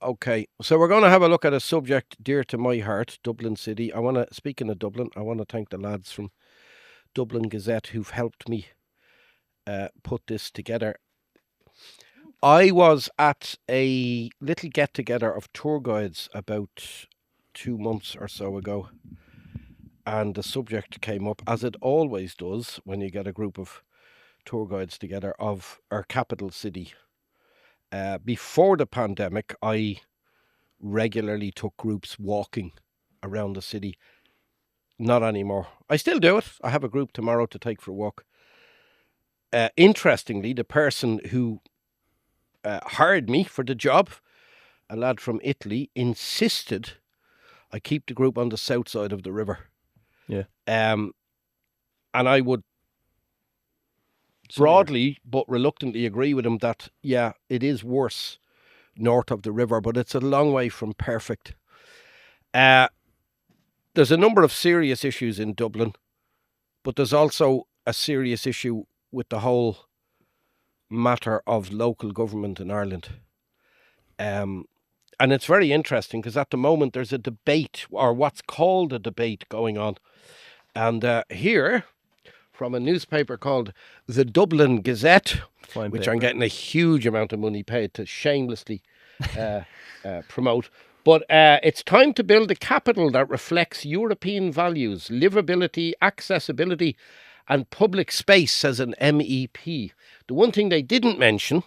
Okay, so we're going to have a look at a subject dear to my heart, Dublin City. Speaking of Dublin, I want to thank the lads from Dublin Gazette who've helped me put this together. I was at a little get together of tour guides about 2 months or so ago, and the subject came up, as it always does when you get a group of tour guides together, of our capital city. Before the pandemic, I regularly took groups walking around the city. Not anymore. I still do it. I have a group tomorrow to take for a walk. Interestingly, the person who hired me for the job, a lad from Italy, insisted I keep the group on the south side of the river. Yeah. And I would broadly but reluctantly agree with him that, yeah, it is worse north of the river, but it's a long way from perfect. There's a number of serious issues in Dublin, but there's also a serious issue with the whole matter of local government in Ireland. And it's very interesting because at the moment there's a debate, or what's called a debate, going on. And here, from a newspaper called the Dublin Gazette, which I'm getting a huge amount of money paid to shamelessly promote. But it's time to build a capital that reflects European values, livability, accessibility, and public space, says an MEP. The one thing they didn't mention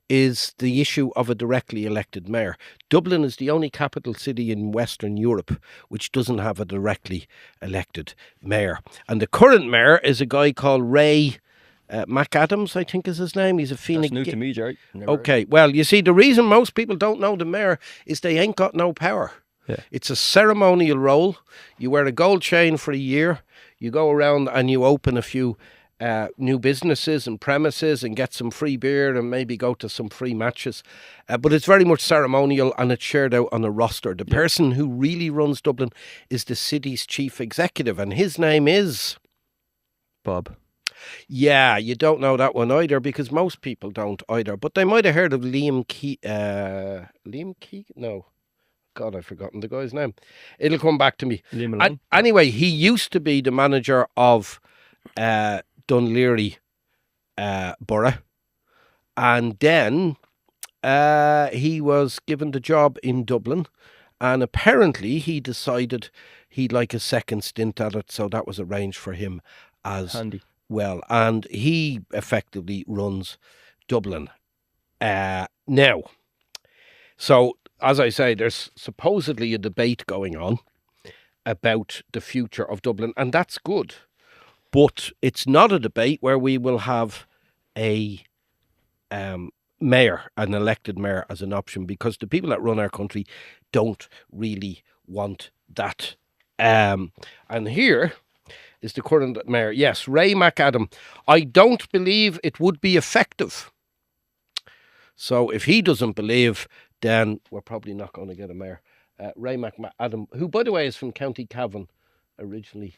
is the issue of a directly elected mayor. Dublin is the only capital city in Western Europe which doesn't have a directly elected mayor. And the current mayor is a guy called Ray McAdams, I think is his name. He's a Phoenix. That's new to me, Gerry. Okay, well, you see, the reason most people don't know the mayor is they ain't got no power. Yeah. It's a ceremonial role. You wear a gold chain for a year. You go around and you open a few new businesses and premises and get some free beer and maybe go to some free matches. But it's very much ceremonial and it's shared out on a roster. The person who really runs Dublin is the city's chief executive, and his name is Bob. Yeah, you don't know that one either because most people don't either. But they might have heard of Liam Keegan? No. God, I've forgotten the guy's name. It'll come back to me. Anyway, he used to be the manager of Dunleary Borough. And then he was given the job in Dublin. And apparently he decided he'd like a second stint at it. So that was arranged for him as handy. Well. And he effectively runs Dublin now. So, as I say, there's supposedly a debate going on about the future of Dublin, and that's good. But it's not a debate where we will have a mayor, an elected mayor, as an option, because the people that run our country don't really want that. And here is the current mayor. Yes, Ray McAdam. I don't believe it would be effective. So if he doesn't believe, then we're probably not going to get a mayor. Ray McAdam, who, by the way, is from County Cavan originally.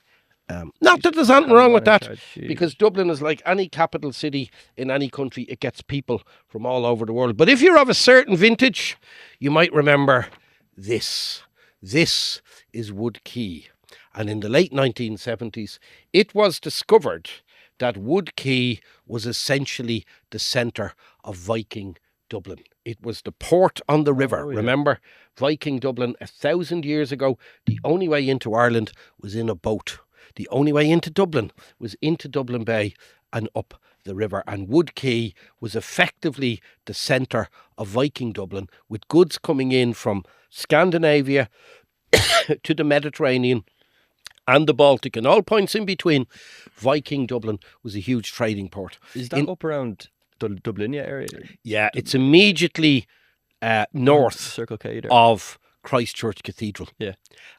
Not that there's anything wrong with that, because Dublin is like any capital city in any country. It gets people from all over the world. But if you're of a certain vintage, you might remember this. This is Wood Quay. And in the late 1970s, it was discovered that Wood Quay was essentially the centre of Viking Dublin. It was the port on the river. Oh, yeah. Remember, Viking Dublin, 1,000 years ago, the only way into Ireland was in a boat. The only way into Dublin was into Dublin Bay and up the river. And Wood Quay was effectively the centre of Viking Dublin, with goods coming in from Scandinavia to the Mediterranean and the Baltic and all points in between. Viking Dublin was a huge trading port. Is that up around the Dublinia area? Yeah, it's immediately north Circle K there. of Christchurch Cathedral. Yeah.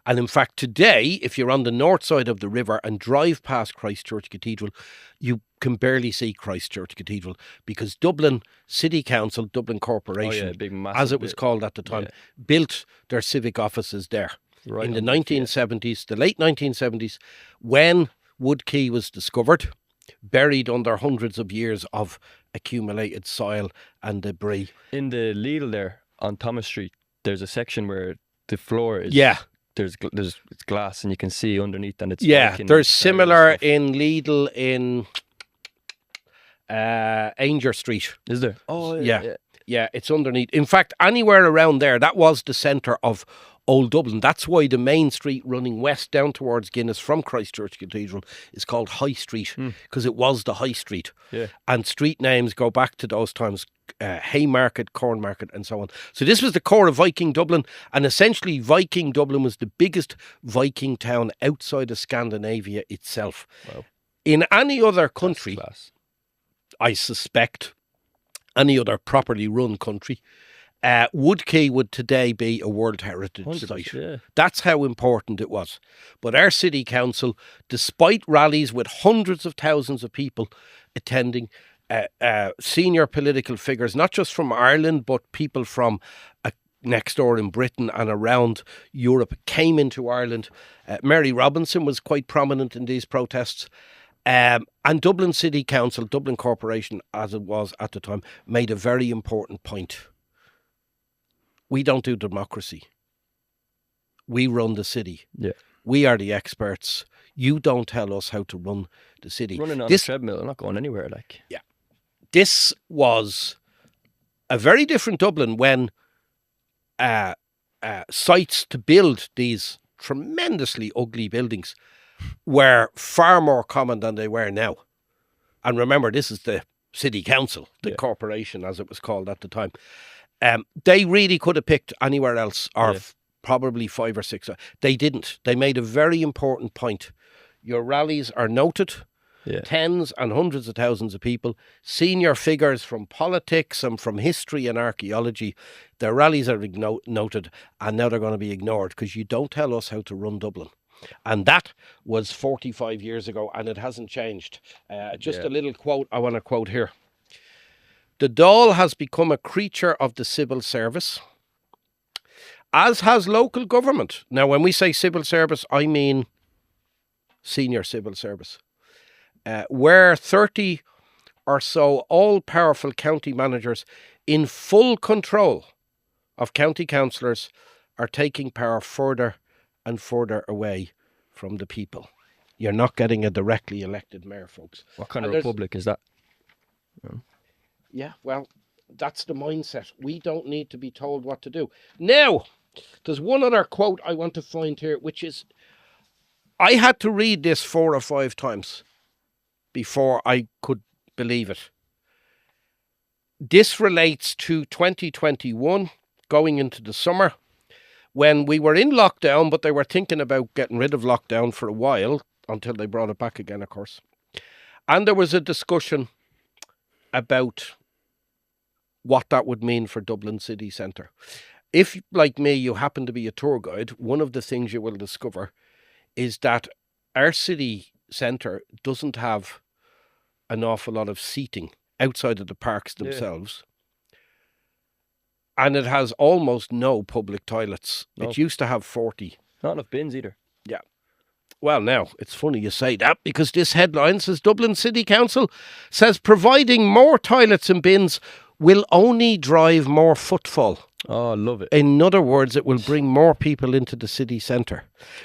And in fact, today, if you're on the north side of the river and drive past Christchurch Cathedral, you can barely see Christchurch Cathedral because Dublin City Council, Dublin Corporation, big, as it was called at the time, built their civic offices there. Right in the 1970s, the late 1970s, when Wood Quay was discovered, buried under hundreds of years of accumulated soil and debris. In the Lidl there, on Thomas Street, there's a section where the floor is Yeah. There's it's glass and you can see underneath, and it's Yeah, like in there's areas similar of- in Lidl in Ainger Street. Is there? Oh Yeah. Yeah, it's underneath. In fact, anywhere around there, that was the centre of Old Dublin. That's why the main street running west down towards Guinness from Christchurch Cathedral is called High Street, because it was the High Street. Yeah. And street names go back to those times, Haymarket, Cornmarket and so on. So this was the core of Viking Dublin, and essentially Viking Dublin was the biggest Viking town outside of Scandinavia itself. Wow. In any other country, Class. I suspect, any other properly run country, Woodquay would today be a World Heritage 100%, Site. yeah. That's how important it was. But our city council, despite rallies with hundreds of thousands of people attending, senior political figures, not just from Ireland, but people from next door in Britain and around Europe, came into Ireland. Mary Robinson was quite prominent in these protests. And Dublin City Council, Dublin Corporation, as it was at the time, made a very important point. We don't do democracy. We run the city. Yeah. We are the experts. You don't tell us how to run the city. Running on a treadmill, I'm not going anywhere. Like, yeah, this was a very different Dublin when sites to build these tremendously ugly buildings were far more common than they were now. And remember, this is the city council, the corporation as it was called at the time. They really could have picked anywhere else, or probably 5 or 6. They didn't. They made a very important point. Your rallies are noted. Tens and hundreds of thousands of people, senior figures from politics and from history and archaeology, their rallies are noted, and now they're going to be ignored because you don't tell us how to run Dublin. And that was 45 years ago, and it hasn't changed. Just a little quote I want to quote here. The Dáil has become a creature of the civil service, as has local government. Now, when we say civil service, I mean senior civil service. Where 30 or so all-powerful county managers in full control of county councillors are taking power further and further away from the people. You're not getting a directly elected mayor, folks. What kind of republic is that? Yeah, well, that's the mindset. We don't need to be told what to do. Now, there's one other quote I want to find here, which is, I had to read this 4 or 5 times before I could believe it. This relates to 2021, going into the summer, when we were in lockdown, but they were thinking about getting rid of lockdown for a while, until they brought it back again, of course. And there was a discussion about what that would mean for Dublin city centre. If, like me, you happen to be a tour guide, one of the things you will discover is that our city centre doesn't have an awful lot of seating outside of the parks themselves. And it has almost no public toilets. No. It used to have 40. Not enough bins either. Yeah. Well, now, it's funny you say that, because this headline says Dublin City Council says providing more toilets and bins will only drive more footfall. Oh, I love it. In other words, it will bring more people into the city centre.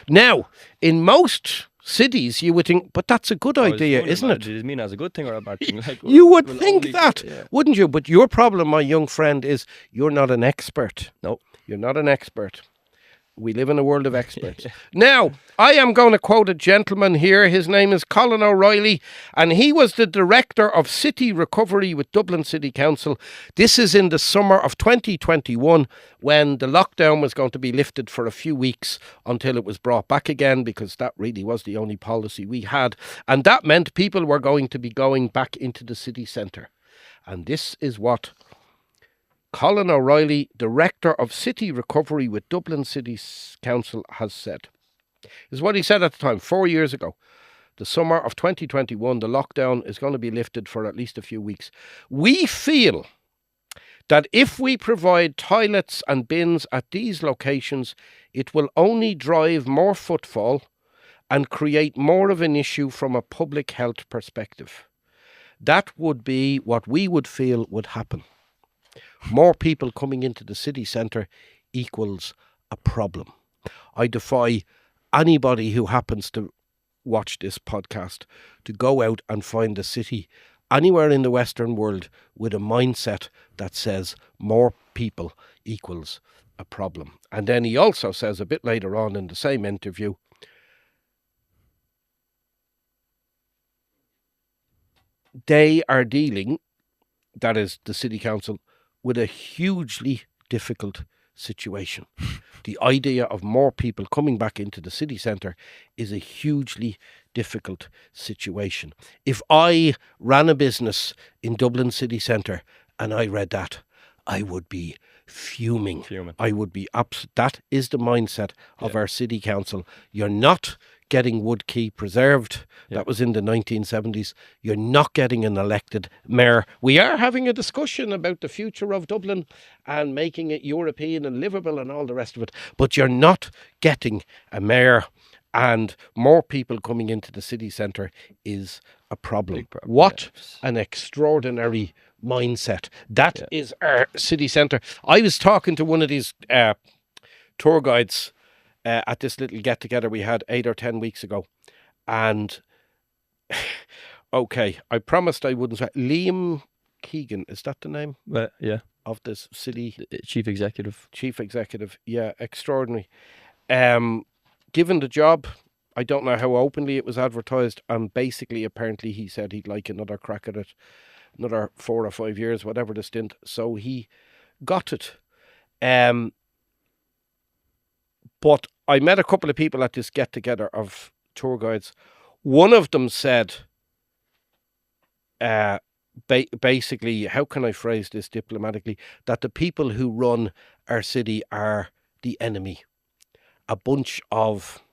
Now, in most cities, you would think, but that's a good idea, isn't it? Does it mean as a good thing or a bad thing? Like, You would think that, wouldn't you? But your problem, my young friend, is you're not an expert. No. You're not an expert. We live in a world of experts. Now, I am going to quote a gentleman here. His name is Colin O'Reilly, and he was the Director of City Recovery with Dublin City Council. This is in the summer of 2021, when the lockdown was going to be lifted for a few weeks until it was brought back again, because that really was the only policy we had. And that meant people were going to be going back into the city centre. And this is what Colin O'Reilly, Director of City Recovery with Dublin City Council, has said. This is what he said at the time, 4 years ago. The summer of 2021, the lockdown is going to be lifted for at least a few weeks. We feel that if we provide toilets and bins at these locations, it will only drive more footfall and create more of an issue from a public health perspective. That would be what we would feel would happen. more people coming into the city centre equals a problem. I defy anybody who happens to watch this podcast to go out and find a city anywhere in the Western world with a mindset that says more people equals a problem. And then he also says a bit later on in the same interview, they are dealing, that is the city council, with a hugely difficult situation. The idea of more people coming back into the city centre is a hugely difficult situation. If I ran a business in Dublin city centre and I read that, I would be fuming. I would be that is the mindset of our city council. You're not getting Woodkey preserved. That was in the 1970s. You're not getting an elected mayor. We are having a discussion about the future of Dublin and making it European and livable and all the rest of it. But you're not getting a mayor, and more people coming into the city centre is a problem. What an extraordinary mindset. That is our city centre. I was talking to one of these tour guides at this little get-together we had 8 or 10 weeks ago. And, okay, I promised I wouldn't say. Liam Keegan, is that the name? Yeah. Of this city? Chief Executive. Chief Executive, yeah, extraordinary. Given the job, I don't know how openly it was advertised, and basically, apparently, he said he'd like another crack at it, another 4 or 5 years, whatever the stint. So he got it. But I met a couple of people at this get-together of tour guides. One of them said, basically, how can I phrase this diplomatically, that the people who run our city are the enemy. A bunch of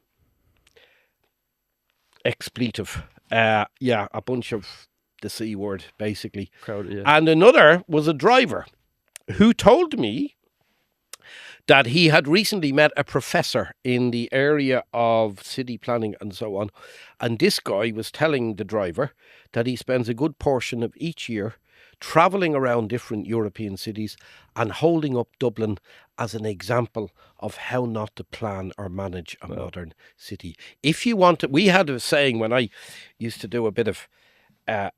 expletive. A bunch of the C word, basically. Crowd, And another was a driver who told me that he had recently met a professor in the area of city planning and so on. And this guy was telling the driver that he spends a good portion of each year travelling around different European cities and holding up Dublin as an example of how not to plan or manage a modern city. If you want to, we had a saying when I used to do a bit of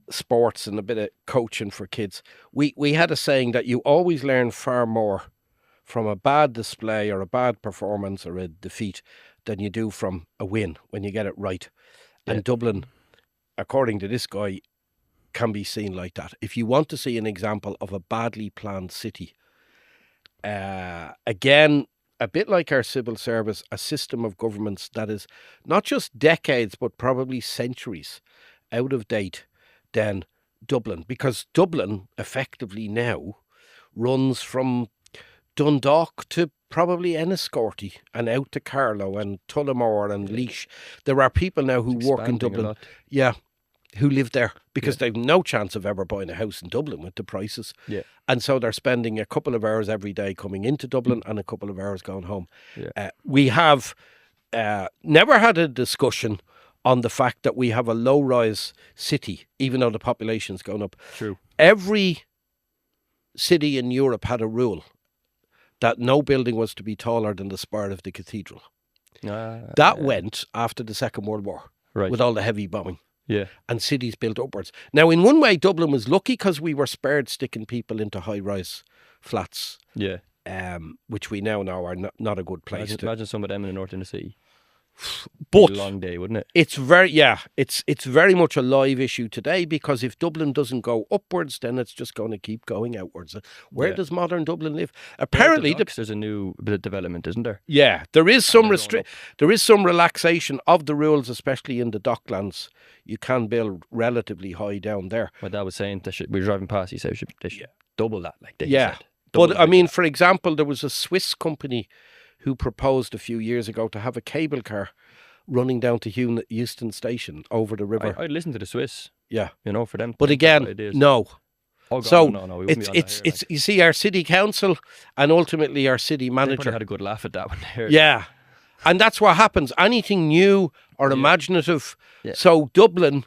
sports and a bit of coaching for kids. We had a saying that you always learn far more from a bad display or a bad performance or a defeat than you do from a win when you get it right. And Dublin, according to this guy, can be seen like that. If you want to see an example of a badly planned city, again, a bit like our civil service, a system of governments that is not just decades but probably centuries out of date, then Dublin. Because Dublin effectively now runs from Dundalk to probably Enniscorthy and out to Carlow and Tullamore and Laois. There are people now who work in Dublin, who live there because they've no chance of ever buying a house in Dublin with the prices. And so they're spending a couple of hours every day coming into Dublin and a couple of hours going home. We have never had a discussion on the fact that we have a low-rise city, even though the population's going up. True. Every city in Europe had a rule that no building was to be taller than the spire of the cathedral. That went after the Second World War, with all the heavy bombing. And cities built upwards. Now, in one way, Dublin was lucky because we were spared sticking people into high-rise flats, which we now know are not a good place. Imagine some of them in the north in the city. But a long day, wouldn't it? It's very much a live issue today, because if Dublin doesn't go upwards, then it's just going to keep going outwards. Where does modern Dublin live? Apparently, there's a new bit of development, isn't there? Yeah, there is some relaxation of the rules, especially in the Docklands. You can build relatively high down there. My dad was saying we were driving past. He said they should double that, like they said. But I mean, for example, there was a Swiss company who proposed a few years ago to have a cable car running down to Euston Station over the river. I'd listen to the Swiss. Yeah. For them. But again, no. Oh, God, so no, it's you see, our city council and ultimately our city manager had a good laugh at that one there. Yeah. And that's what happens. Anything new or imaginative. So Dublin,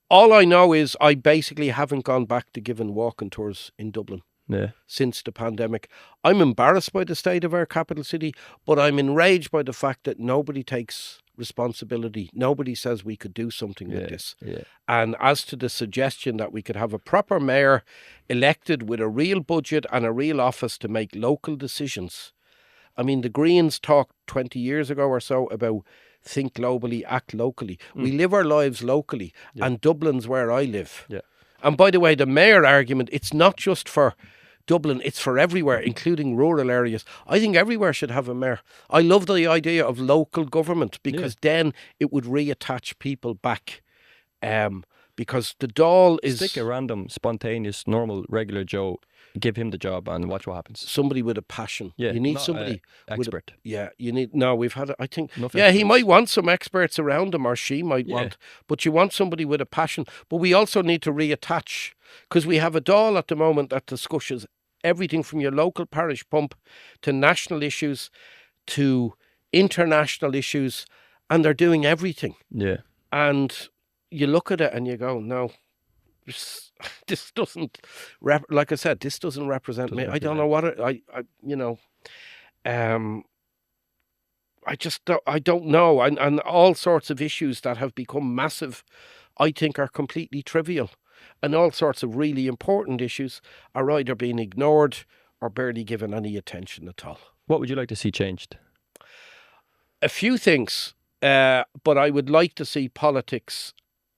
All I know is I basically haven't gone back to giving walking tours in Dublin Yeah. since the pandemic. I'm embarrassed by the state of our capital city, but I'm enraged by the fact that nobody takes responsibility. Nobody says we could do something with this. Yeah. And as to the suggestion that we could have a proper mayor elected with a real budget and a real office to make local decisions. I mean, the Greens talked 20 years ago or so about think globally, act locally. We live our lives locally, and Dublin's where I live. Yeah. And by the way, the mayor argument, it's not just for Dublin, it's for everywhere, including rural areas. I think everywhere should have a mayor. I love the idea of local government because then it would reattach people back. Because the Dáil is Stick a random, spontaneous, normal, regular Joe, give him the job and watch what happens. somebody with a passion. Yeah, You need not somebody a with expert. you need. No, we've had. I think. Nothing Yeah, he experts. might want some experts around him, or she might Yeah. want. But you want somebody with a passion. But we also need to reattach because we have a Dáil at the moment that discusses everything from your local parish pump to national issues to international issues, and they're doing everything. Yeah. And you look at it and you go, no, this doesn't, like I said, this doesn't represent me. Doesn't I don't know what it, I just don't, I don't know. And all sorts of issues that have become massive, I think are completely trivial. And all sorts of really important issues are either being ignored or barely given any attention at all. What would you like to see changed? A few things, but I would like to see politics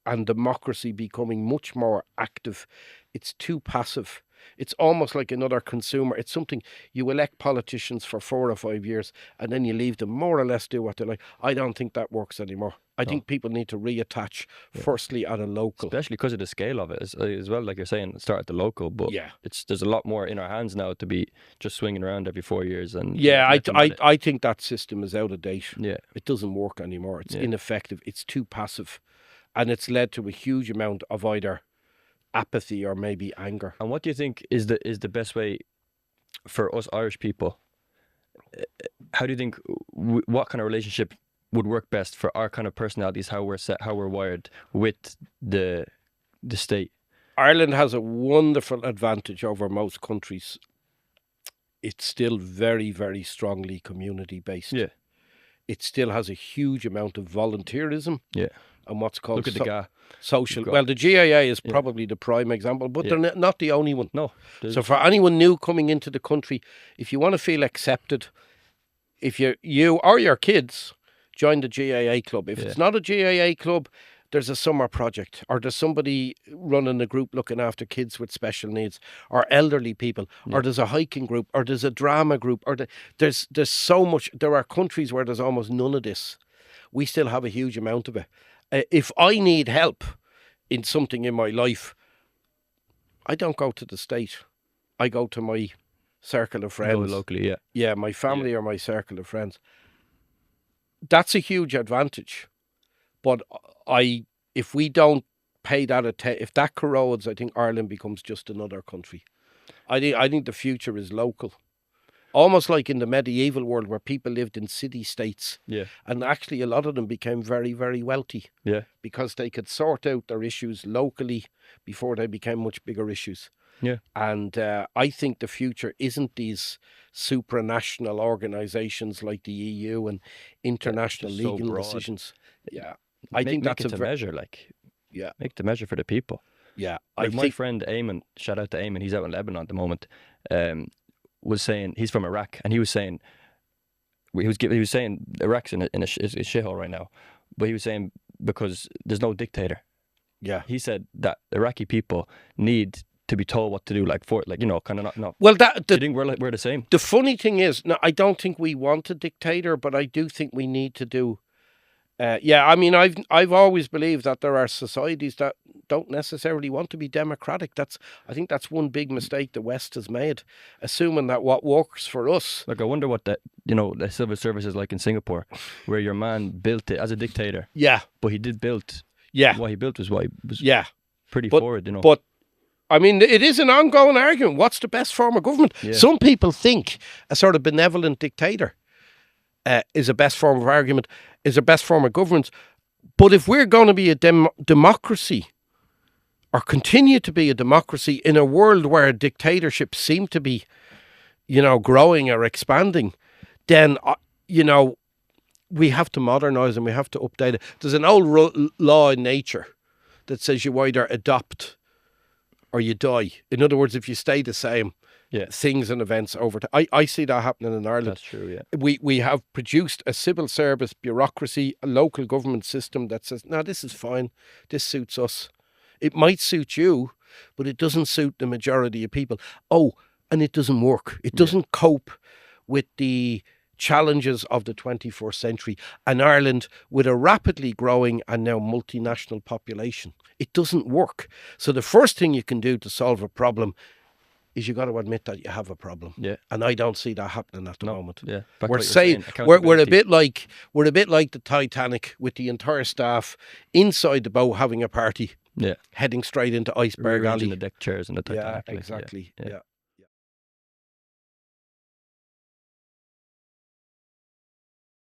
and democracy becoming much more active. It's too passive. It's almost like another consumer. It's something you elect politicians for 4 or 5 years and then you leave them more or less do what they like. I don't think that works anymore. I think people need to reattach firstly at a local. Especially because of the scale of it as well. Like you're saying, start at the local, but Yeah. there's a lot more in our hands now to be just swinging around every 4 years. And Yeah, let them at it. I think that system is out of date. Yeah. It doesn't work anymore. It's Yeah. ineffective. It's too passive. And it's led to a huge amount of either apathy or maybe anger. And what do you think is the best way for us Irish people? How do you think what kind of relationship would work best for our kind of personalities, how we're set, how we're wired with the state? Ireland has a wonderful advantage over most countries. It's still very, very strongly community based. Yeah. It still has a huge amount of volunteerism Yeah. and what's called Look at the guy. social. You've got- Well, the GAA is probably the prime example, but they're not the only one. No. So for anyone new coming into the country, if you want to feel accepted, if you or your kids join the GAA club. If it's not a GAA club, there's a summer project, or there's somebody running a group looking after kids with special needs, or elderly people, or there's a hiking group, or there's a drama group, or there's so much. There are countries where there's almost none of this. We still have a huge amount of it. If I need help in something in my life, I don't go to the state. I go to my circle of friends. Go locally, yeah. Yeah, my family or my circle of friends. That's a huge advantage. But if we don't pay that attention, if that corrodes, I think Ireland becomes just another country. I think the future is local. Almost like in the medieval world where people lived in city-states. Yeah. And actually a lot of them became very, very wealthy. Yeah. Because they could sort out their issues locally before they became much bigger issues. Yeah. And I think the future isn't these supranational organisations like the EU and international just so legal broad. decisions. Yeah. I think make that's it to measure, like. Yeah. Make the measure for the people. Yeah. Like my friend Eamon, shout out to Eamon, he's out in Lebanon at the moment, was saying, he's from Iraq, and he was saying, he was saying Iraq's in a shithole right now, but he was saying because there's no dictator. Yeah. He said that Iraqi people need to be told what to do, like kind of not. Well, Do you think we're the same? the funny thing is, no, I don't think we want a dictator, but I do think we need to do. I mean, I've always believed that there are societies that don't necessarily want to be democratic. I think that's one big mistake the West has made, assuming that what works for us. Like I wonder what the civil service is like in Singapore, where your man built it as a dictator, Yeah, but he did build. yeah, What he built was yeah. pretty But- forward, But I mean, it is an ongoing argument. What's the best form of government? Yeah. Some people think a sort of benevolent dictator is a best form of government. But if we're going to be a democracy, or continue to be a democracy in a world where dictatorships seem to be, growing or expanding, then, we have to modernise and we have to update it. There's an old law in nature that says you either adopt or you die. In other words, if you stay the same, things and events over time. I see that happening in Ireland. That's true, yeah. We have produced a civil service bureaucracy, a local government system that says, no, this is fine. This suits us. It might suit you, but it doesn't suit the majority of people. Oh, and it doesn't work. It doesn't cope with the challenges of the 21st century. And Ireland, with a rapidly growing and now multinational population, it doesn't work. So the first thing you can do to solve a problem is you got to admit that you have a problem. Yeah. And I don't see that happening at the moment. Yeah. We're saying we're a bit like the Titanic, with the entire staff inside the boat having a party. Yeah. Heading straight into Iceberg Alley. The deck chairs and the Titanic. Yeah, exactly. Yeah.